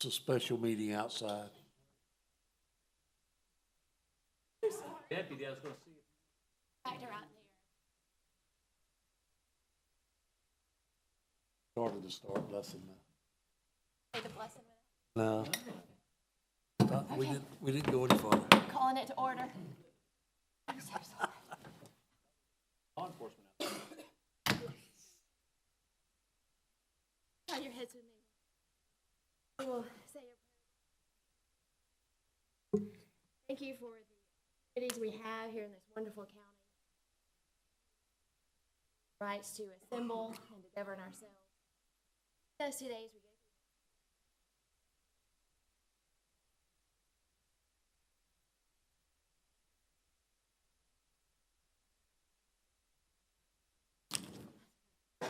It's a special meeting outside. Deputy, I was gonna see you. Factor out there. Started to start blessing Say the blessing now. No. We didn't go any farther. with it. Calling it to order. I'm so sorry. Law enforcement out there. Bow your heads with me. We will say a prayer. Thank you for the opportunities we have here in this wonderful county. Rights to assemble and to govern ourselves. Those 2 days we go through.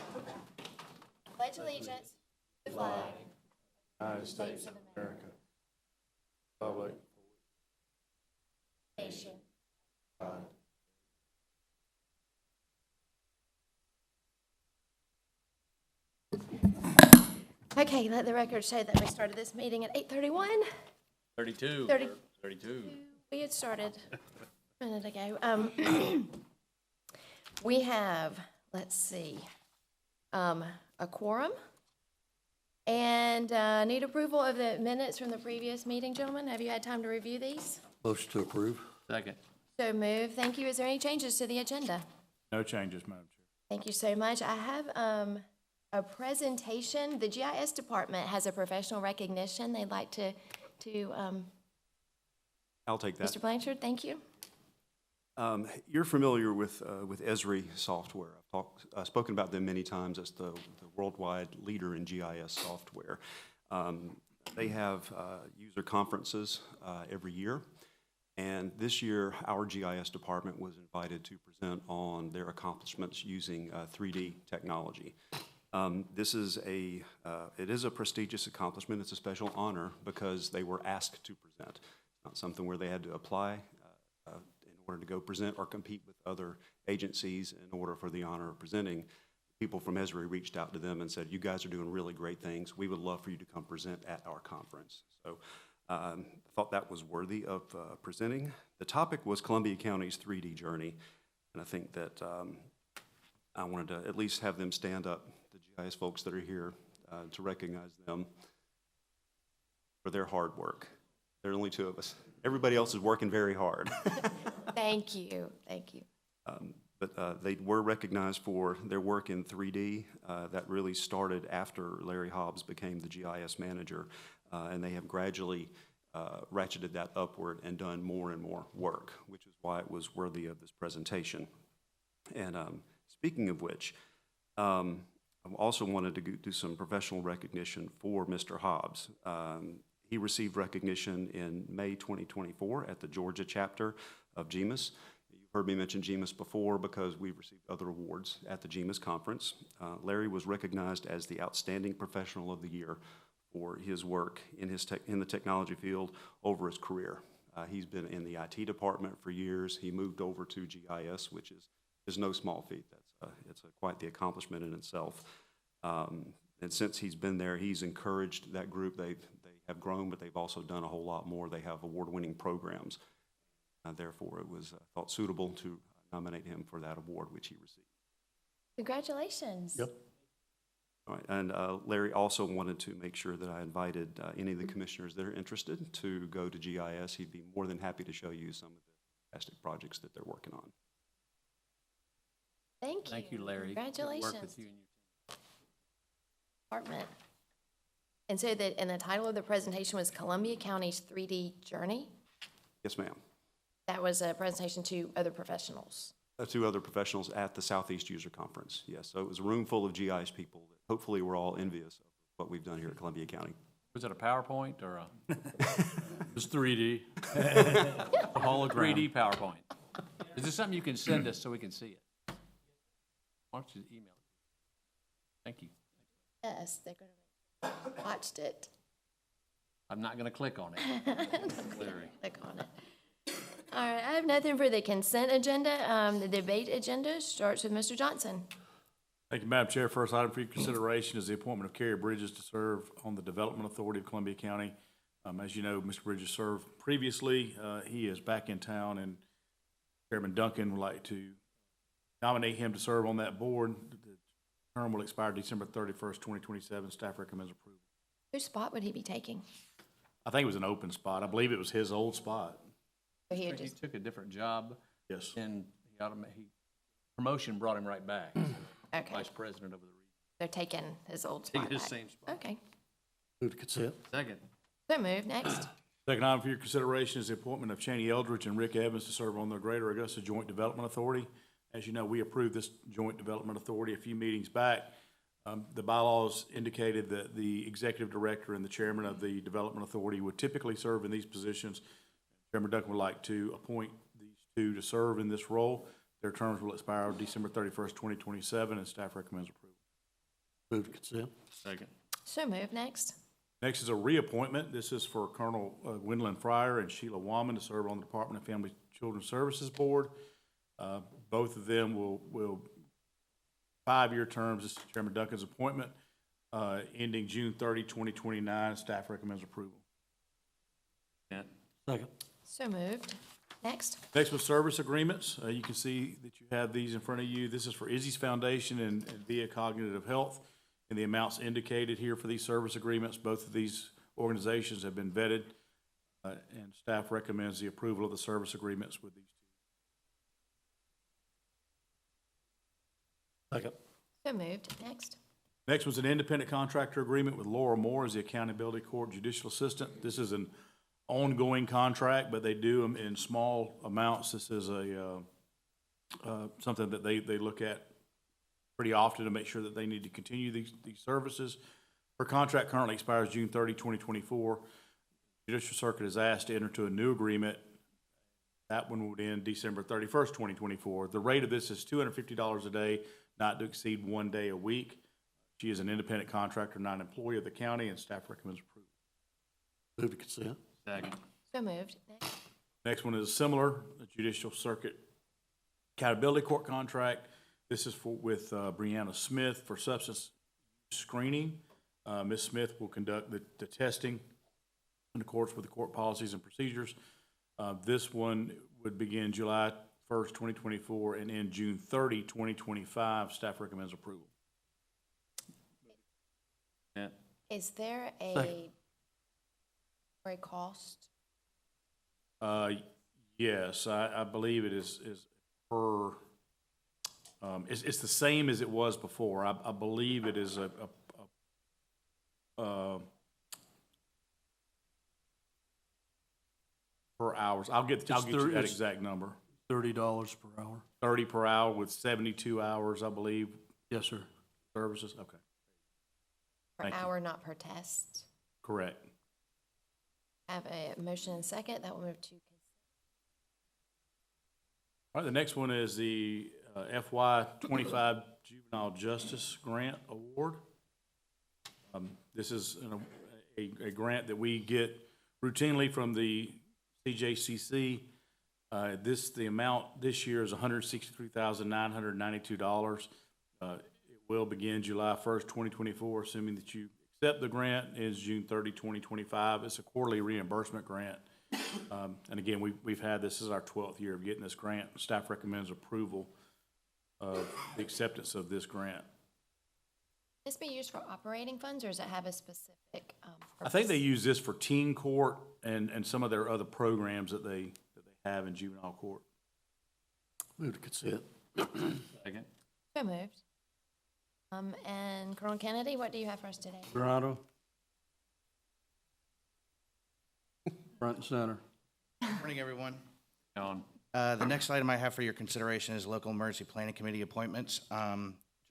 Pledge allegiance to the flag. United States of America. Republic. Nation. Okay, let the record show that we started this meeting at 8:31. 32. 32. We had started a minute ago. We have, let's see, a quorum. And need approval of the minutes from the previous meeting, gentlemen. Have you had time to review these? Motion to approve. Second. So moved. Thank you. Is there any changes to the agenda? No changes, Madam Chair. Thank you so much. I have a presentation. The GIS department has a professional recognition they'd like to I'll take that. Mr. Blanchard, thank you. You're familiar with Esri software. I've spoken about them many times as the worldwide leader in GIS software. They have user conferences every year, and this year our GIS department was invited to present on their accomplishments using 3D technology. This is it is a prestigious accomplishment. It's a special honor because they were asked to present. It's not something where they had to apply in order to go present or compete with other agencies in order for the honor of presenting. People from Esri reached out to them and said, you guys are doing really great things. We would love for you to come present at our conference. So I thought that was worthy of presenting. The topic was Columbia County's 3D journey, and I think that I wanted to at least have them stand up, the GIS folks that are here, to recognize them for their hard work. There are only two of us. Everybody else is working very hard. Thank you, thank you. But they were recognized for their work in 3D. That really started after Larry Hobbs became the GIS manager, and they have gradually ratcheted that upward and done more and more work, which is why it was worthy of this presentation. And speaking of which, I also wanted to do some professional recognition for Mr. Hobbs. He received recognition in May 2024 at the Georgia chapter of GEMIS. You've heard me mention GEMIS before because we've received other awards at the GEMIS conference. Larry was recognized as the Outstanding Professional of the Year for his work in the technology field over his career. He's been in the IT department for years. He moved over to GIS, which is no small feat. It's quite the accomplishment in itself. And since he's been there, he's encouraged that group. They have grown, but they've also done a whole lot more. They have award-winning programs. Therefore, it was thought suitable to nominate him for that award, which he received. Congratulations. Yep. All right, and Larry also wanted to make sure that I invited any of the commissioners that are interested to go to GIS. He'd be more than happy to show you some of the fantastic projects that they're working on. Thank you. Thank you, Larry. Congratulations. Work with you and your team. Department. And so the title of the presentation was Columbia County's 3D Journey. Yes, ma'am. That was a presentation to other professionals. Two other professionals at the Southeast User Conference, yes. So it was a room full of GIS people that hopefully we're all envious of what we've done here at Columbia County. Was it a PowerPoint or a It's 3D. a hologram? 3D PowerPoint. Is this something you can send us so we can see it? Why don't you email it? Thank you. Yes, they're going to watched it. I'm not going to click on it. Larry. Click on it. All right, I have nothing for the consent agenda. The debate agenda starts with Mr. Johnson. Thank you, Madam Chair. First item for your consideration is the appointment of Carrie Bridges to serve on the Development Authority of Columbia County. As you know, Mr. Bridges served previously. He is back in town, and Chairman Duncan would like to nominate him to serve on that board. The term will expire December 31st, 2027. Staff recommends approval. Whose spot would he be taking? I think it was an open spot. I believe it was his old spot. Or he would He just, took a different job, Yes. and promotion brought him right back. okay, Vice president over the region. they're taking his old Taking spot his back. same spot. Okay, Move to consent. Second. so moved, next. Second item for your consideration is the appointment of Chaney Eldridge and Rick Evans to serve on the Greater Augusta Joint Development Authority. As you know, we approved this Joint Development Authority a few meetings back. The bylaws indicated that the executive director and the chairman of the Development Authority would typically serve in these positions. Chairman Duncan would like to appoint these two to serve in this role. Their terms will expire December 31st, 2027, and staff recommends approval. Move to consent. Second. So moved, next. Next is a reappointment. This is for Colonel Gwendolyn Fryer and Sheila Wallman to serve on the Department of Family Children Services Board. Both of them will 5-year terms. This is Chairman Duncan's appointment, ending June 30, 2029. Staff recommends approval. Second. So moved, next. Next was service agreements. You can see that you have these in front of you. This is for Izzy's Foundation and Via Cognitive Health, and the amounts indicated here for these service agreements. Both of these organizations have been vetted, and staff recommends the approval of the service agreements with these two. Second. So moved, next. Next was an independent contractor agreement with Laura Moore as the Accountability Court Judicial Assistant. This is an ongoing contract, but they do them in small amounts. This is something that they look at pretty often to make sure that they need to continue these services. Her contract currently expires June 30, 2024. Judicial Circuit is asked to enter into a new agreement. That one would end December 31st, 2024. The rate of this is $250 a day, not to exceed 1 day a week. She is an independent contractor, not an employee of the county, and staff recommends approval. Move to consent. Second. So moved, next. Next one is similar, the Judicial Circuit Accountability Court contract. This is with Brianna Smith for substance screening. Ms. Smith will conduct the testing in accordance with the court policies and procedures. This one would begin July 1st, 2024, and end June 30, 2025. Staff recommends approval. Is there Second. a cost? Yes, I believe it is per, it's the same as it was before. I believe it is per hours. I'll get you that it's- exact number. $30 per hour. 30 per hour with 72 hours, I believe, Yes, sir. services. Okay, Per Thank you. hour, not per test. correct. Have a motion and second, that will move to, All right, the next one is the FY 25 Juvenile Justice Grant Award. This is a grant that we get routinely from the CJCC. The amount this year is $163,992. It will begin July 1st, 2024, assuming that you accept the grant. It is June 30, 2025. It's a quarterly reimbursement grant. And again, we've had this is our 12th year of getting this grant. Staff recommends approval of the acceptance of this grant. this be used for operating funds, or does it have a specific, I think they purpose? use this for teen court and some of their other programs that they have in juvenile court. Move to consent. Second. So moved. And Colonel Kennedy, what do you have for us today? Your Honor. Front and center. Morning, everyone. On. The next item I have for your consideration is local emergency planning committee appointments.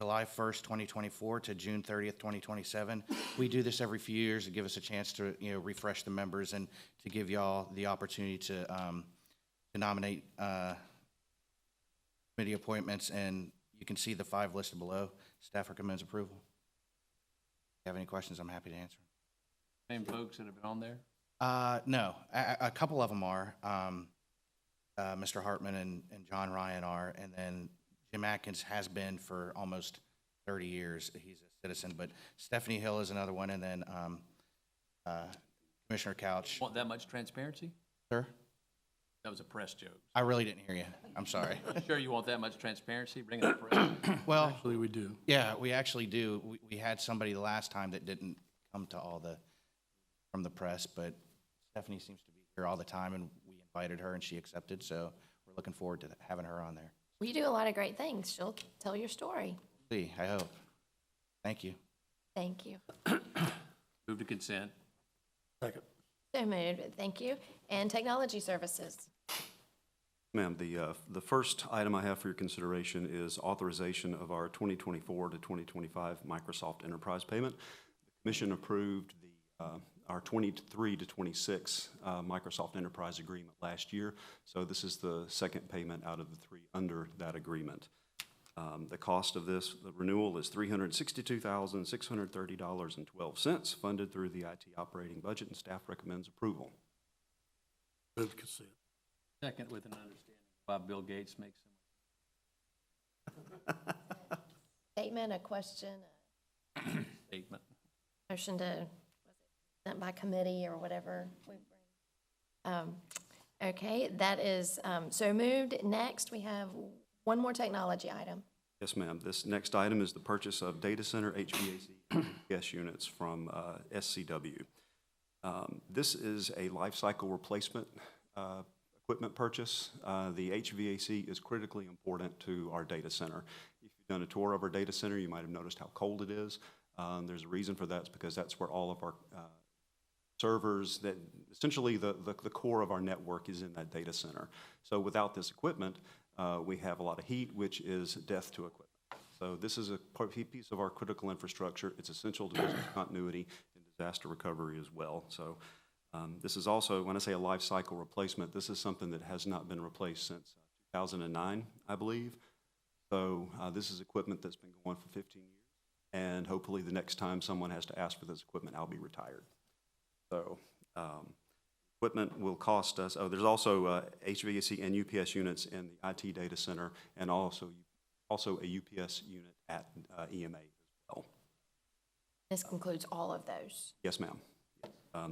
July 1st, 2024 to June 30th, 2027. We do this every few years to give us a chance to, refresh the members and to give y'all the opportunity to nominate committee appointments, and you can see the 5 listed below. Staff recommends approval. If you have any questions, I'm happy to answer. Same folks that have been on there? No, a couple of them are. Mr. Hartman and John Ryan are, and then Jim Atkins has been for almost 30 years. He's a citizen, but Stephanie Hill is another one, and then Commissioner Couch. Want that much transparency? Sir? That was a press joke. I really didn't hear you. I'm sorry. Sure you want that much transparency? Bring it to the press. Well, Actually, we do. yeah, we actually do. We had somebody the last time that didn't come to all from the press, but Stephanie seems to be here all the time, and we invited her, and she accepted, so we're looking forward to having her on there. Well, you do a lot of great things. She'll tell your story. See, I hope. Thank you. Thank you. Move to consent. Second. So moved. Thank you. And technology services. Ma'am, the first item I have for your consideration is authorization of our 2024 to 2025 Microsoft Enterprise payment. The Commission approved our 23 to 26 Microsoft Enterprise agreement last year, so this is the second payment out of the three under that agreement. The cost of the renewal is $362,630.12, funded through the IT operating budget, and staff recommends approval. Move to consent. Second, with an understanding why Bill Gates makes so much Statement, a question, statement. motion to, was it sent by committee or whatever we bring? Okay, that is so moved. Next, we have one more technology item. Yes, ma'am. This next item is the purchase of data center HVAC and UPS units from SCW. This is a life cycle replacement equipment purchase. The HVAC is critically important to our data center. If you've done a tour of our data center, you might have noticed how cold it is. There's a reason for that. It's because that's where all of our servers, that essentially the core of our network is in that data center. So without this equipment, we have a lot of heat, which is death to equipment. So this is a piece of our critical infrastructure. It's essential to business continuity and disaster recovery as well. So this is also, when I say a life cycle replacement, this is something that has not been replaced since 2009, I believe. So this is equipment that's been going for 15 years, and hopefully the next time someone has to ask for this equipment, I'll be retired. So equipment will cost us, there's also HVAC and UPS units in the IT data center, and also a UPS unit at EMA as well. This concludes all of those. Yes, ma'am.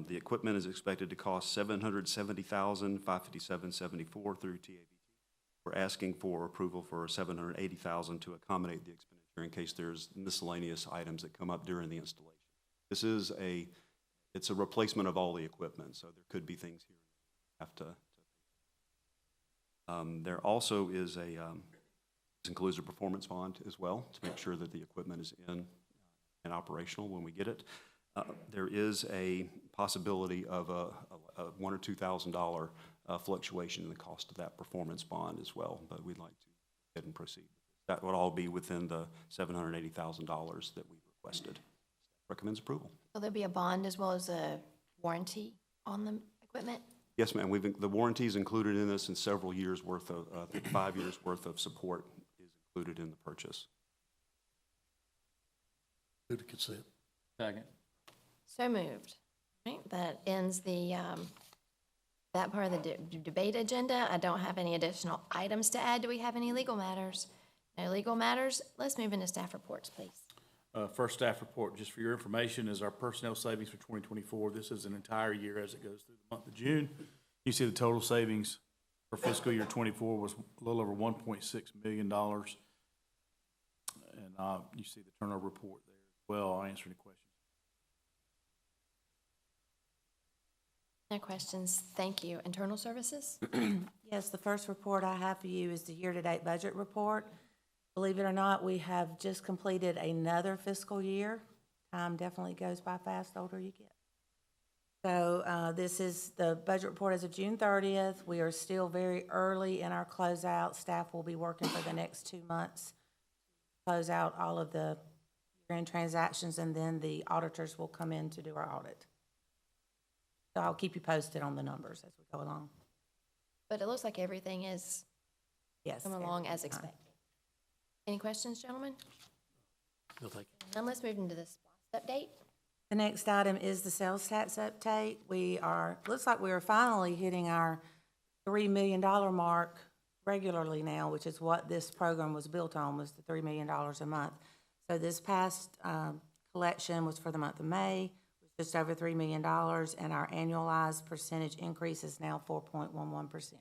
The equipment is expected to cost $770,557.74 through TABT. We're asking for approval for $780,000 to accommodate the expenditure in case there's miscellaneous items that come up during the installation. This is it's a replacement of all the equipment, so there could be things here we have to there also is this includes a performance bond as well to make sure that the equipment is in and operational when we get it. There is a possibility of a $1,000 or $2,000 fluctuation in the cost of that performance bond as well, but we'd like to go ahead and proceed. That would all be within the $780,000 that we've requested. Recommends approval. Will there be a bond as well as a warranty on the equipment? Yes, ma'am. The warranty is included in this, and several years worth of, 5 years worth of support is included in the purchase. Move to consent. Second. So moved. Right, that ends the, that part of the debate agenda. I don't have any additional items to add. Do we have any legal matters? No legal matters. Let's move into staff reports, please. First staff report, just for your information, is our personnel savings for 2024. This is an entire year as it goes through the month of June. You see the total savings for fiscal year 24 was a little over $1.6 million. And you see the turnover report there as well. I'll answer any questions. No questions. Thank you. Internal services? Yes, the first report I have for you is the year-to-date budget report. Believe it or not, we have just completed another fiscal year. Time definitely goes by fast the older you get. So this is the budget report as of June 30th. We are still very early in our closeout. Staff will be working for the next 2 months, close out all of the year-end transactions, and then the auditors will come in to do our audit. So I'll keep you posted on the numbers as we go along. But it looks like everything is Yes. coming along as everything's fine. expected. Any questions, gentlemen? No, thank you. Then let's move into the SPOS update. The next item is the sales tax update. Looks like we are finally hitting our $3 million mark regularly now, which is what this program was built on, was the $3 million a month. So this past collection was for the month of May, was just over $3 million, and our annualized percentage increase is now 4.11%.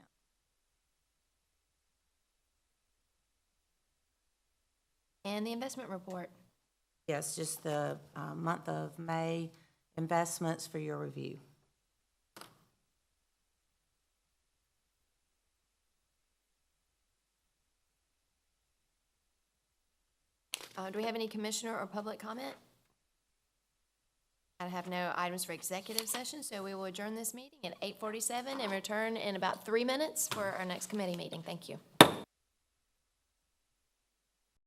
And the investment report. Yes, just the month of May investments for your review. Do we have any commissioner or public comment? I have no items for executive session, so we will adjourn this meeting at 8:47 and return in about 3 minutes for our next committee meeting. Thank you.